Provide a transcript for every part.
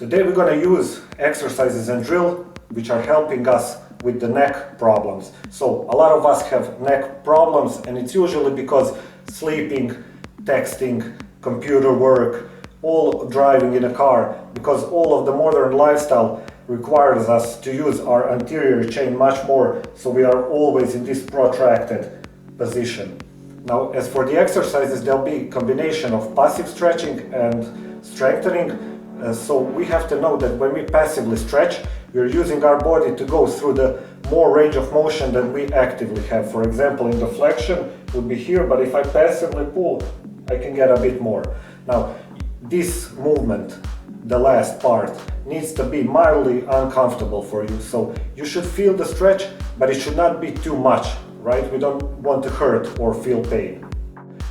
Today we're going to use exercises and drill which are helping us with the neck problems. So a lot of us have neck problems, and it's usually because sleeping, texting, computer work, all driving in a car, because all of the modern lifestyle requires us to use our anterior chain much more, so we are always in this protracted position. Now, as for the exercises, there'll be a combination of passive stretching and strengthening. So we have to know that when we passively stretch, we're using our body to go through the more range of motion than we actively have. For example, in the flexion would be here, but if I passively pull, I can get a bit more. Now, this movement, the last part, needs to be mildly uncomfortable for you. So you should feel the stretch, but it should not be too much, right? We don't want to hurt or feel pain.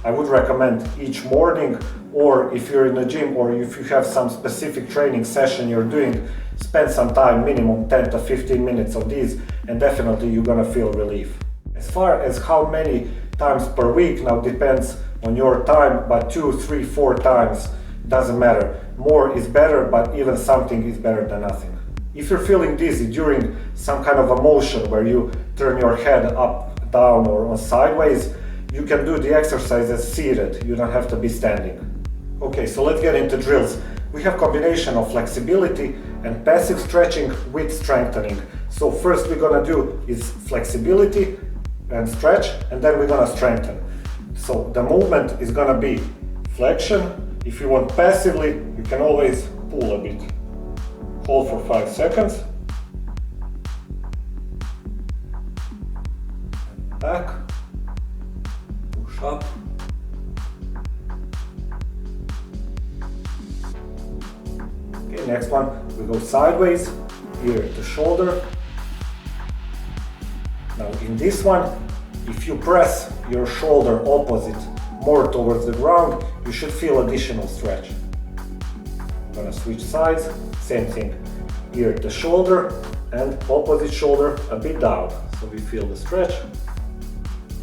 I would recommend each morning, or if you're in a gym or if you have some specific training session you're doing, spend some time, minimum 10 to 15 minutes of these, and definitely you're gonna feel relief. As far as how many times per week, now depends on your time, but 2, 3, 4 times, doesn't matter. More is better, but even something is better than nothing. If you're feeling dizzy during some kind of a motion where you turn your head up, down, or on sideways, you can do the exercises seated. You don't have to be standing. Okay, so let's get into drills. We have combination of flexibility and passive stretching with strengthening. So first we're gonna do is flexibility and stretch, and then we're gonna strengthen. So the movement is gonna be flexion. If you want passively, you can always pull a bit. Hold for 5 seconds. Back. Push up. Okay, next one, we go sideways, ear to shoulder. Now in this one, if you press your shoulder opposite more towards the ground, you should feel additional stretch. I'm gonna switch sides, same thing, ear to shoulder and opposite shoulder a bit down. So we feel the stretch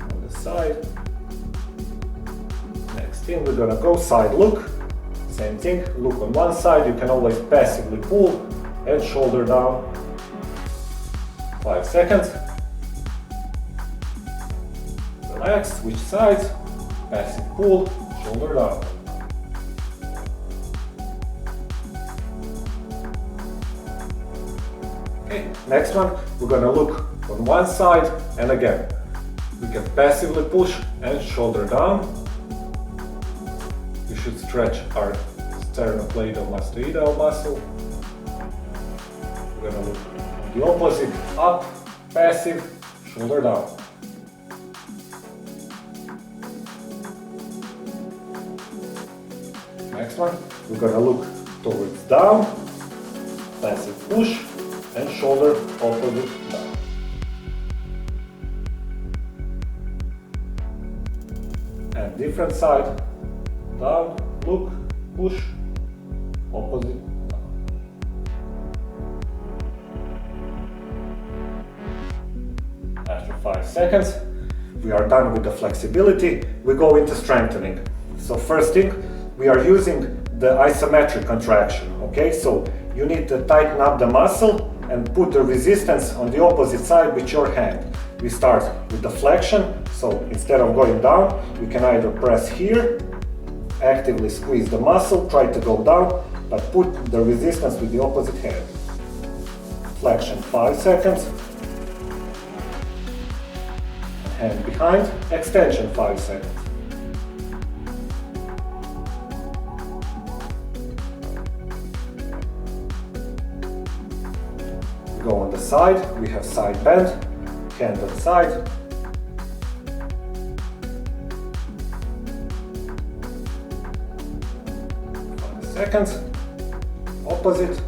on the side. Next thing, we're gonna go side look. Same thing, look on one side, you can always passively pull and shoulder down. 5 seconds. Relax, switch sides, passive pull, shoulder down. Okay, next one, we're gonna look on one side, and again, we can passively push and shoulder down. We should stretch our sternocleidomastoidal muscle. We're gonna look on the opposite, up, passive, shoulder down. Next one, we're gonna look towards down, passive push, and shoulder opposite down. And different side, down, look, push, opposite down. After 5 seconds, we are done with the flexibility. We go into strengthening. So first thing, we are using the isometric contraction, okay? So you need to tighten up the muscle and put the resistance on the opposite side with your hand. We start with the flexion, so instead of going down, we can either press here, actively squeeze the muscle, try to go down, but put the resistance with the opposite hand. Flexion 5 seconds. Hand behind, extension 5 seconds. Go on the side, we have side bend, hand on side. Seconds, opposite.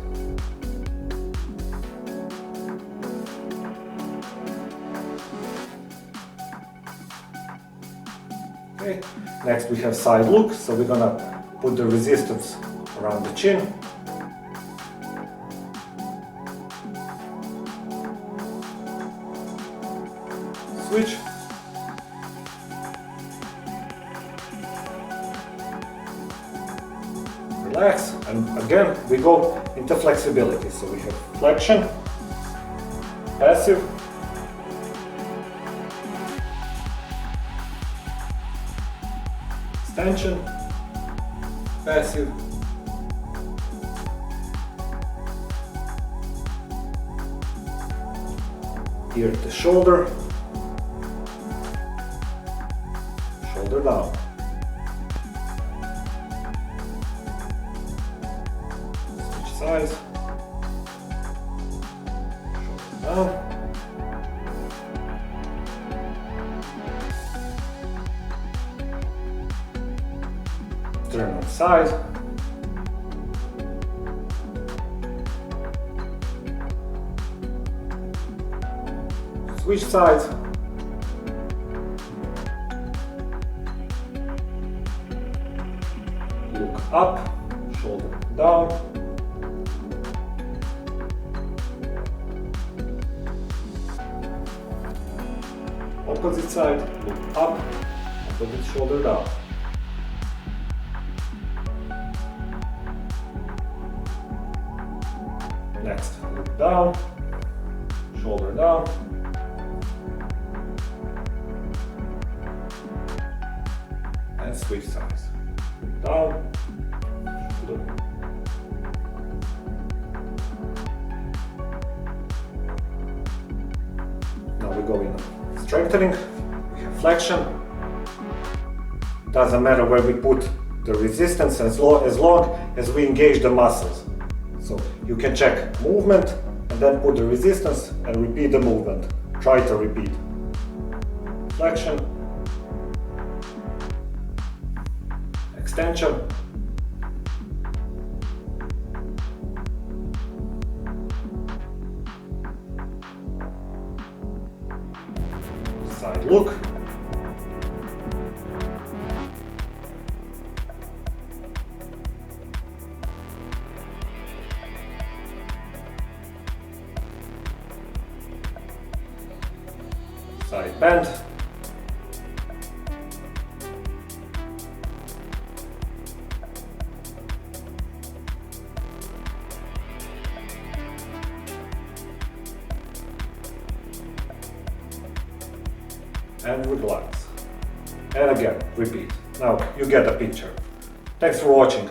Okay, next we have side look, so we're gonna put the resistance around the chin. Switch. Relax. relax, and again we go into flexibility. So we have flexion, passive, extension, passive, here the shoulder, shoulder down. Switch sides, shoulder down. Turn on side. Switch sides. Look up, shoulder down. Opposite side, look up, opposite shoulder down. Next, look down, shoulder down. And switch sides. Look down, shoulder. Now we go in strengthening, we have flexion. Doesn't matter where we put the resistance as long as we engage the muscles. So you can check movement and then put the resistance and repeat the movement. Try to repeat. Flexion, extension, side look, side bend, and relax. And again, repeat. Now you get the picture. Thanks for watching.